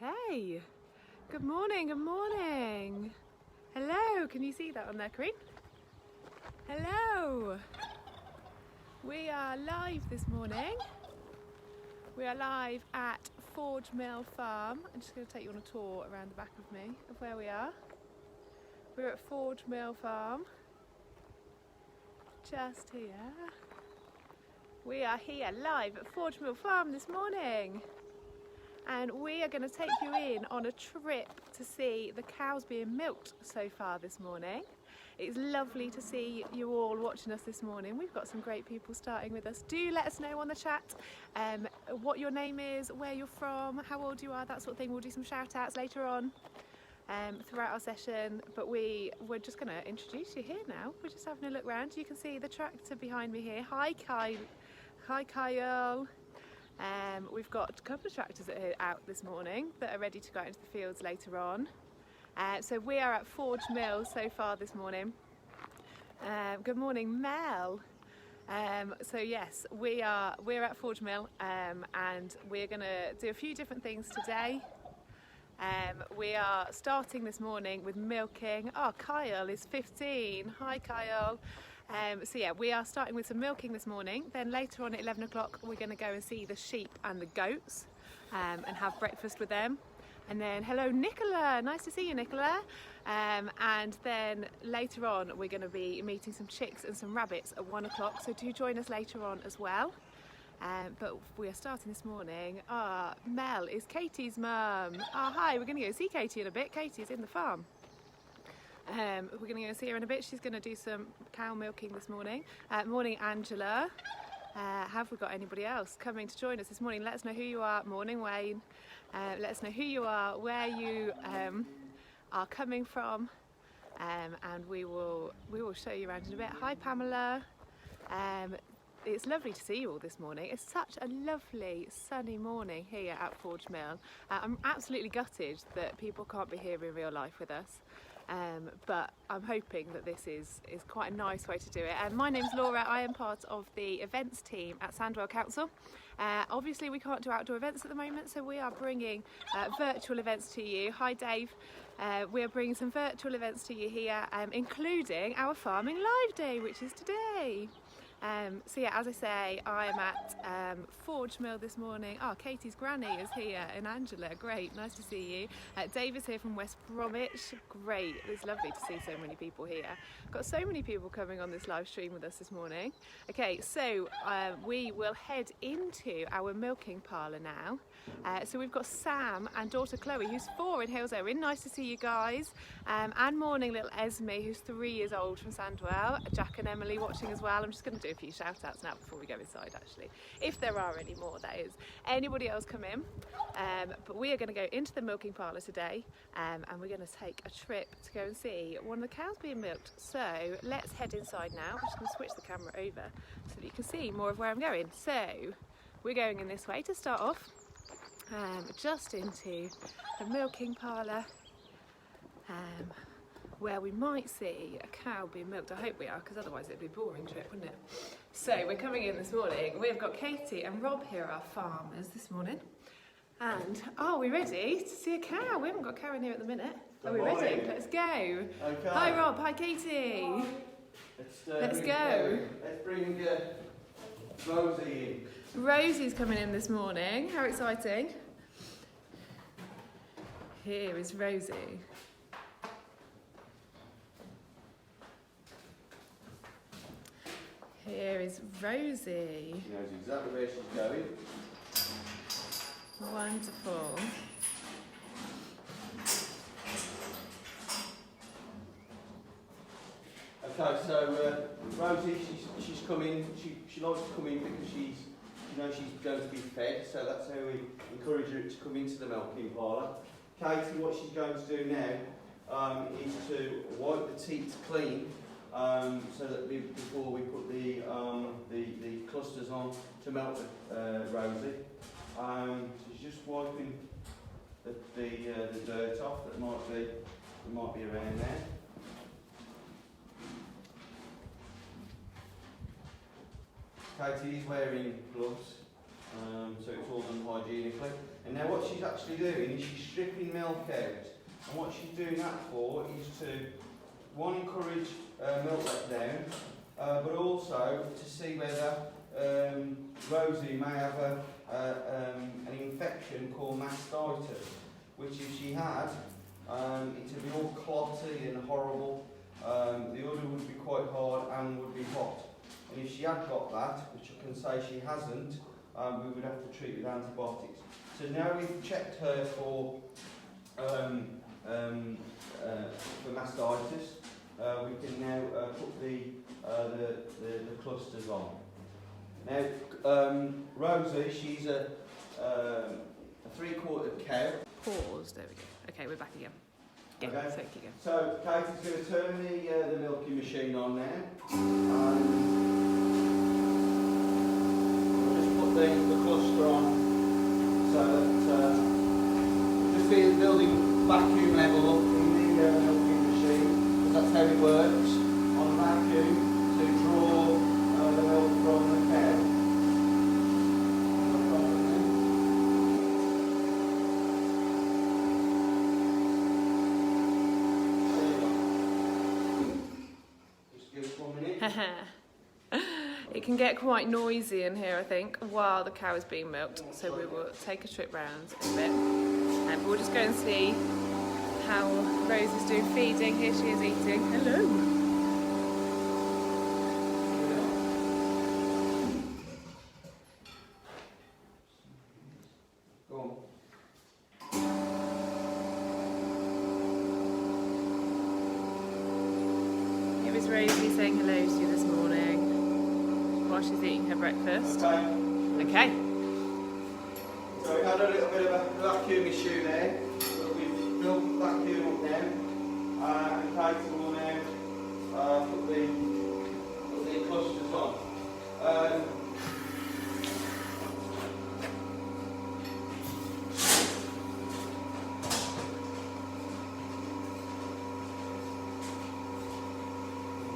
Okay, good morning, good morning. Hello, can you see that on there, Corinne? Hello. We are live this morning. We are live at Forge Mill Farm. I'm just going to take you on a tour around the back of me of where we are. We're at Forge Mill Farm, just here. We are here live at Forge Mill Farm this morning. And we are going to take you in on a trip to see the cows being milked so far this morning. It's lovely to see you all watching us this morning. We've got some great people starting with us. Do let us know on the chat what your name is, where you're from, how old you are, that sort of thing. We'll do some shout outs later on throughout our session, but we're just going to introduce you here now. We're just having a look round. You can see the tractor behind me here. Hi Kyle. We've got a couple of tractors that are out this morning that are ready to go out into the fields later on. So we are at Forge Mill so far this morning. Good morning, Mel. So yes, we're at Forge Mill and we're going to do a few different things today. We are starting this morning with milking. Oh, Kyle is 15. Hi, Kyle. So yeah, we are starting with some milking this morning. Then later on at 11 o'clock, we're going to go and see the sheep and the goats and have breakfast with them. And then, hello, Nicola. Nice to see you, Nicola. And then later on, we're going to be meeting some chicks and some rabbits at 1 o'clock. So do join us later on as well. But we are starting this morning. Mel is Katie's mum. Hi, we're going to go see Katie in a bit. Katie's in the farm. We're going to go see her in a bit. She's going to do some cow milking this morning. Morning, Angela. Have we got anybody else coming to join us this morning? Let us know who you are. Morning, Wayne. Let us know who you are, where you are coming from, and we will show you around in a bit. Hi, Pamela. It's lovely to see you all this morning. It's such a lovely sunny morning here at Forge Mill. I'm absolutely gutted that people can't be here in real life with us. But I'm hoping that this is quite a nice way to do it. My name's Laura. I am part of the events team at Sandwell Council. Obviously we can't do outdoor events at the moment, so we are bringing virtual events to you. Hi Dave. We are bringing some virtual events to you here, including our Farming Live Day, which is today. So yeah, as I say, I am at Forge Mill this morning. Katie's granny is here, and Angela, great, nice to see you. Dave is here from West Bromwich, great, it's lovely to see so many people here. Got so many people coming on this live stream with us this morning. Okay, so we will head into our milking parlour now. So we've got Sam and daughter Chloe, who's 4 in Hills Erin, nice to see you guys. And morning little Esme, who's 3 years old from Sandwell. Jack and Emily watching as well. I'm just going to do a few shout outs now before we go inside, actually, if there are any more, that is. Anybody else come in, but we are going to go into the milking parlour today, and we're going to take a trip to go and see one of the cows being milked. So let's head inside now. I'm just going to switch the camera over so that you can see more of where I'm going. So we're going in this way to start off, just into the milking parlour, where we might see a cow being milked. I hope we are, because otherwise it'd be a boring trip, wouldn't it? So we're coming in this morning. We've got Katie and Rob here, our farmers, this morning. And are we ready to see a cow? We haven't got a cow in here at the minute. Are we ready? Let's go. Okay. Hi Rob, hi Katie. Hi. Let's go. Let's bring Rosie in. Rosie's coming in this morning. How exciting. Here is Rosie. Here is Rosie. She knows exactly where she's going. Wonderful. Okay, so Rosie, she's coming. She likes to come in because she knows she's going to be fed. So that's how we encourage her to come into the milking parlour. Katie, what she's going to do now is to wipe the teats clean. So that before we put the clusters on to melt Rosie, so she's just wiping the dirt off that might be around there. Katie is wearing gloves so it's all done hygienically. And now what she's actually doing is she's stripping milk out. And what she's doing that for is to, one, encourage milk letdown, but also to see whether Rosie may have an infection called mastitis, which if she had, it would be all clotty and horrible. The udder would be quite hard and would be hot. And if she had got that, which I can say she hasn't, we would have to treat with antibiotics. So now we've checked her for mastitis, we can now put the clusters on. Now, Rosie, she's a 3/4 cow. Pause, there we go. Okay, we're back again. Yeah, Okay. so keep going. So Katie's going to turn the milking machine on now. We'll just put the cluster on so that just building vacuum level up in the milking machine, because that's how it works on vacuum to draw the milk from the cow. It can get quite noisy in here, I think, while the cow is being milked, so we will take a trip round in a bit and we'll just go and see how Rose is doing feeding. Here she is eating. Hello! Go on. Here is Rosie saying hello to you this morning while she's eating her breakfast. Okay. So we had a little bit of a vacuum issue there, but we've built the vacuum up now, and Katie will now put the clusters on.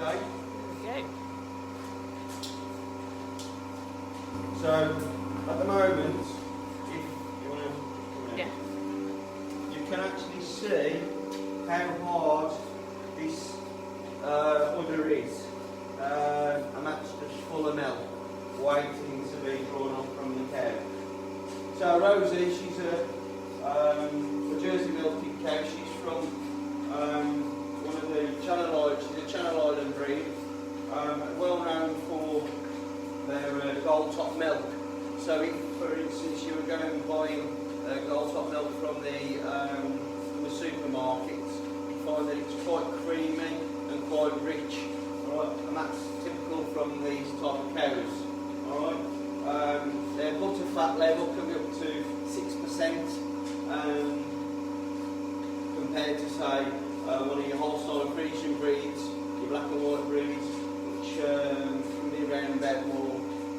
Okay. There we go. So at the moment, if you want to come in, you can actually see how hard this udder is, and that's just full of milk, waiting to be drawn off from the cow. So Rosie, she's a Jersey milking cow. She's from one of the Channel Islands. She's a Channel Island breed, well known for their gold top milk. So if, for instance, you were going and buying gold top milk from the supermarkets, you find that it's quite creamy and quite rich, all right? And that's typical from these type of cows. All right? Their butter fat level can be up to 6%, compared to, say, one of your Holstein Friesian breeds, your black and white breeds, which can be around about more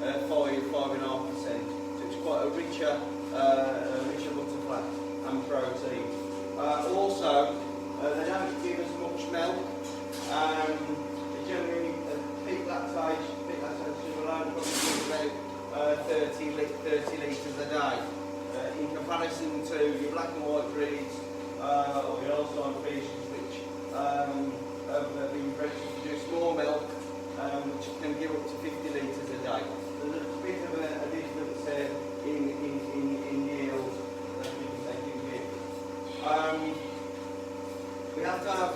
5.5%. So it's quite a richer butter fat and protein. Also, they don't give us much milk. They generally peak lactation alone probably give about 30 litres a day. In comparison to your black and white breeds or your Holstein Friesians, which have been bred to produce more milk, which can give up to 50 litres a day. There's a bit of a difference in yield that they can give. We have to have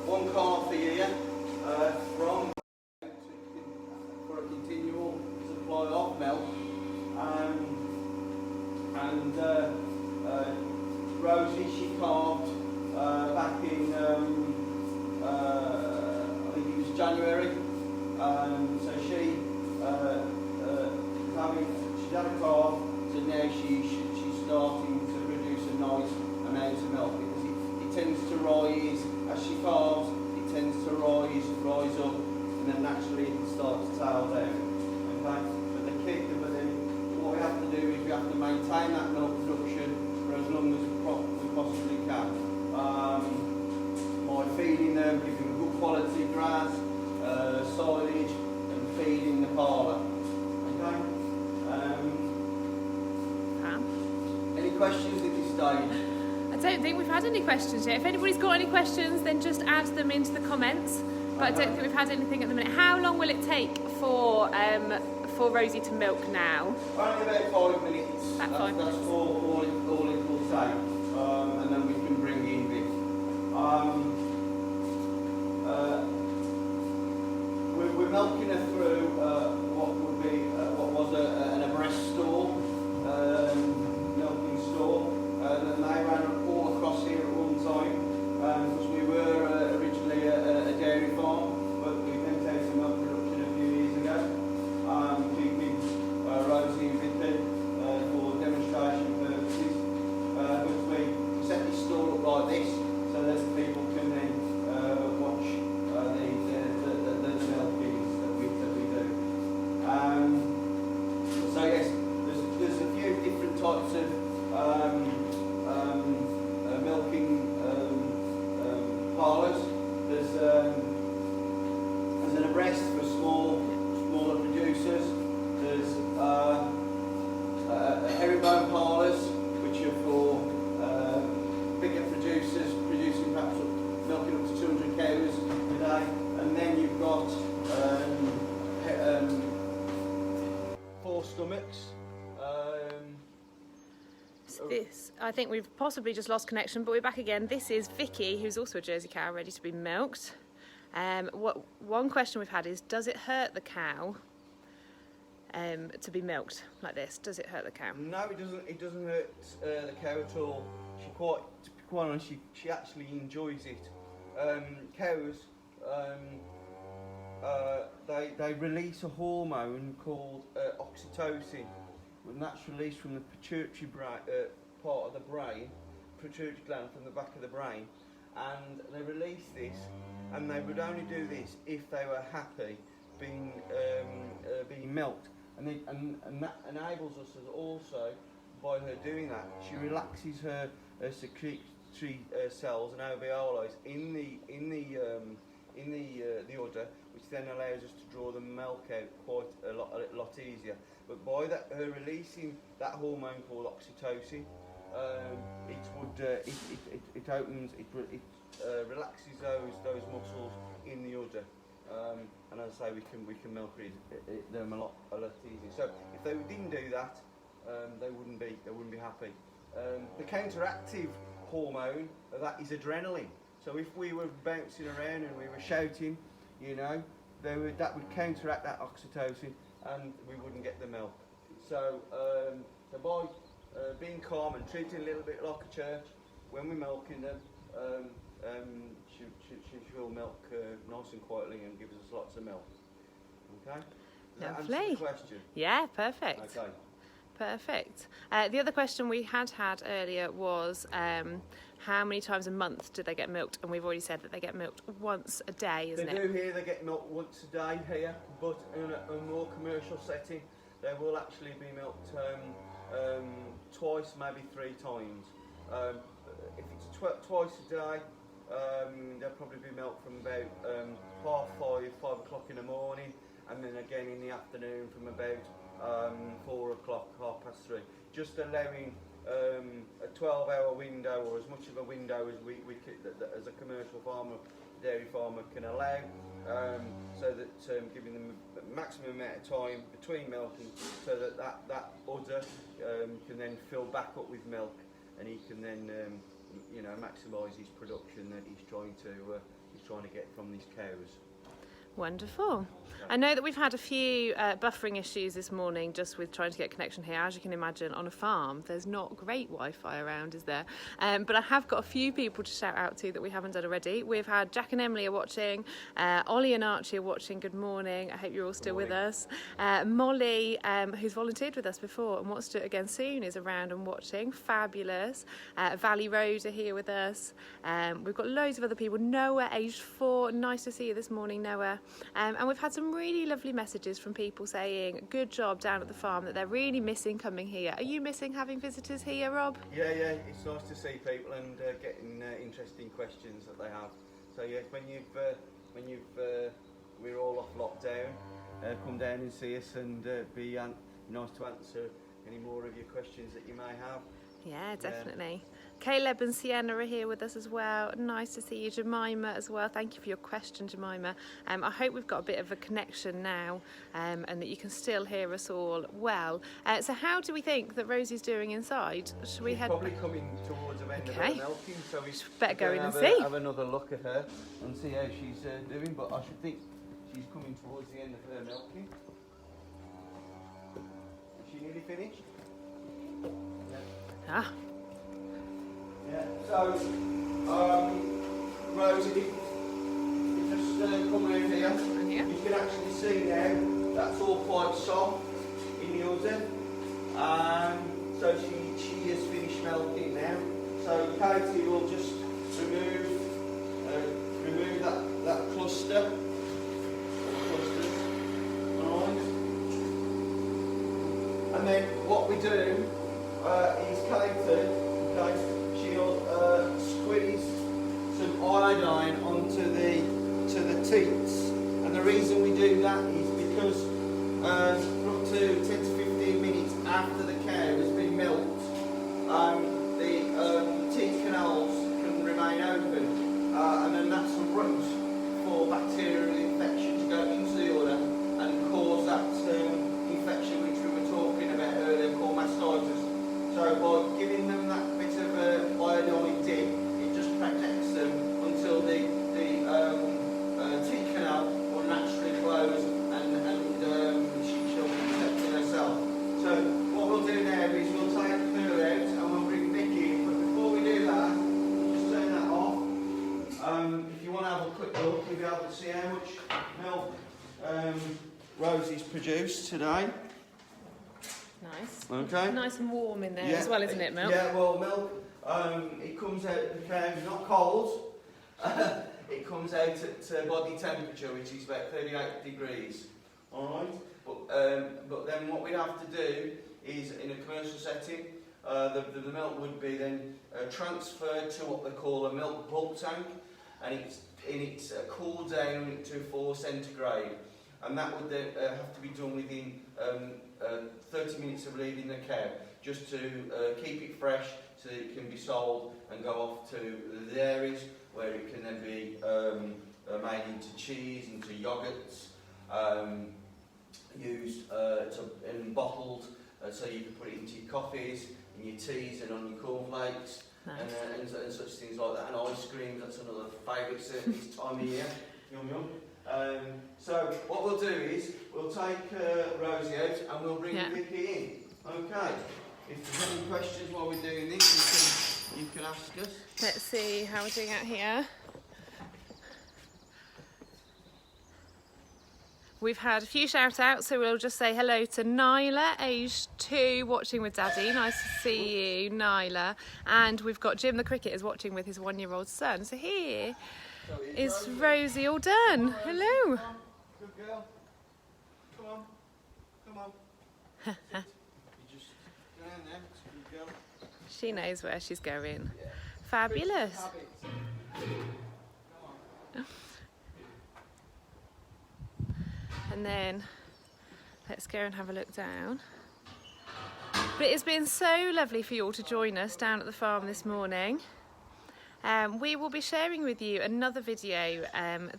one calf a year for a continual supply of milk. Rosie, she calved back in I think it was January. So she she's had a calf, so now she's starting to produce a nice amount of milk, because it tends to rise as she calves. It tends to rise up, and then naturally it starts to tail down. Okay, but then what we have to do is we have to maintain that milk production for as long as we possibly can. By feeding them, giving them good quality grass, silage, and feeding the parlour. Okay. questions at this stage? I don't think we've had any questions yet. If anybody's got any questions, then just add them into the comments. But I don't think we've had anything at the minute. How long will it take for Rosie to milk now? Only about 5 minutes. About 5 That's minutes. all it will take. And then we can bring in Vic. We're milking her through what was an abreast store, milking store. And they ran all across here at one time. Because we were originally a dairy farm, but we went out to milk production a few years ago. Keeping Rosie and Vicky for demonstration purposes. But we set this store up like this so that people can then watch the milkings that we do. So yes, there's a few different types of milking parlours. There's an abreast for smaller producers. There's herringbone parlours, which are for bigger producers producing perhaps milking up to 200 cows a day. And then you've got 4 stomachs. This, I think we've possibly just lost connection, but we're back again. This is Vicky, who's also a Jersey cow, ready to be milked. One question we've had is, does it hurt the cow to be milked like this? Does it hurt the cow? No, it doesn't. It doesn't hurt the cow at all. To be quite honest, she actually enjoys it. Cows, they release a hormone called oxytocin, and that's released from the pituitary part of the brain, pituitary gland from the back of the brain, and they release this, and they would only do this if they were happy being milked, and that enables us as also, by her doing that, she relaxes her secretory cells and alveoli in the udder, which then allows us to draw the milk out quite a lot easier. But by her releasing that hormone called oxytocin, it relaxes those muscles in the udder, and as I say, we can milk them a lot easier. So if they didn't do that, they wouldn't be happy. The counteractive hormone of that is adrenaline. So if we were bouncing around and we were shouting, that would counteract that oxytocin, and we wouldn't get the milk. So, by being calm and treating a little bit like a church, when we're milking them, she will milk nice and quietly and gives us lots of milk. Okay? Does that answer the question? Yeah, perfect. Okay. Perfect. The other question we had earlier was how many times a month do they get milked? And we've already said that they get milked once a day, isn't it? They do here, they get milked once a day here, but in a more commercial setting, they will actually be milked twice, maybe 3 times. If it's twice a day, they'll probably be milked from about 5 o'clock in the morning, and then again in the afternoon from about 4 o'clock, 3:30, just allowing a 12-hour window, or as much of a window as we as a commercial farmer, dairy farmer can allow, so that giving them a maximum amount of time between milking, so that udder can then fill back up with milk, and he can then maximise his production that he's trying to get from these cows. Wonderful. I know that we've had a few buffering issues this morning just with trying to get connection here. As you can imagine, on a farm there's not great Wi-Fi around, is there? But I have got a few people to shout out to that we haven't done already. We've had Jack and Emily are watching, Ollie and Archie are watching. Good morning. I hope you're all still with us. Molly, who's volunteered with us before and wants to do it again soon, is around and watching. Fabulous. Valley Road are here with us. We've got loads of other people. Noah, aged 4. Nice to see you this morning, Noah. And we've had some really lovely messages from people saying good job down at the farm, that they're really missing coming here. Are you missing having visitors here, Rob? Yeah, it's nice to see people and getting interesting questions that they have. So yes, when we're all off lockdown, come down and see us, and be nice to answer any more of your questions that you may have. Yeah, definitely. Caleb and Sienna are here with us as well. Nice to see you. Jemima as well. Thank you for your question, Jemima. I hope we've got a bit of a connection now, and that you can still hear us all well. So how do we think that Rosie's doing inside? Should we head? Probably coming towards the end of her milking, so we better go in and see. Have another look at her and see how she's doing. But I should think she's coming towards the end of her milking. Is she nearly finished? Ah. Yeah, so, Rosie, you just come around here. Yeah. You can actually see now that's all quite soft in the udder. So she has finished milking now. So Katie will just remove that cluster. Alright. And then what we do is Katie, she'll squeeze some iodine onto the teats, and the reason we do that is because up to 10 to 15 minutes after the cow has been milked, the teat canals can remain open, and then that's a route for bacterial infection to go into the udder and cause that infection which we were talking about earlier called mastitis. So by giving them that bit of iodine dip, it just protects them until the teat canal will naturally close and she'll be protecting herself. So what we'll do now is we'll take her out and we'll bring Vicky in. But before we do that, just turn that off. If you want to have a quick look, you'll be able to see how much milk Rosie's produced today. Nice. Okay. Nice and warm in there as well, isn't it, milk? Yeah, well, milk, it comes out of the cow, not cold. It comes out at body temperature, which is about 38 degrees. Alright? But then what we have to do is, in a commercial setting, the milk would be then transferred to what they call a milk bulk tank, and it's cooled down to 4 centigrade. And that would have to be done within 30 minutes of leaving the cow, just to keep it fresh so that it can be sold and go off to the dairies where it can then be made into cheese, into yogurts, used and bottled, so you can put it into your coffees, in your teas and on your cornflakes. Nice. and such things like that, and ice cream. That's another favourite this time of year. Yum yum. So what we'll do is we'll take Rosie out and we'll bring Vicky in. Okay. If there's any questions while we're doing this, you can ask us. Let's see how we're doing out here. We've had a few shout outs, so we'll just say hello to Nyla, age 2, watching with Daddy. Nice to see you, Nyla. And we've got Jim the cricket watching with his 1-year-old son. So here is Rosie all done. Hello. Come on. Good girl. Come on. Come on. You just go down there. Good girl. She knows where she's going. Yeah. Fabulous. And then let's go and have a look down. But it's been so lovely for you all to join us down at the farm this morning. We will be sharing with you another video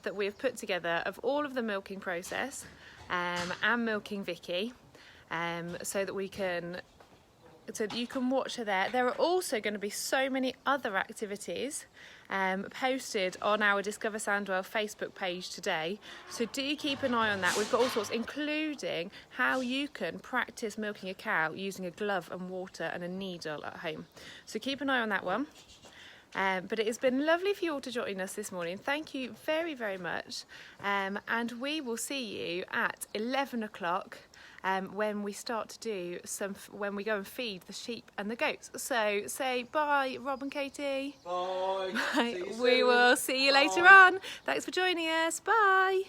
that we have put together of all of the milking process and milking Vicky, so that you can watch her there. There are also going to be so many other activities posted on our Discover Sandwell Facebook page today, so do keep an eye on that. We've got all sorts, including how you can practice milking a cow using a glove and water and a needle at home. So keep an eye on that one. But it has been lovely for you all to join us this morning. Thank you very, very much. And we will see you at 11 o'clock when we start to do when we go and feed the sheep and the goats. So say bye, Rob and Katie. Bye. Bye. We will see you later on. Thanks for joining us. Bye.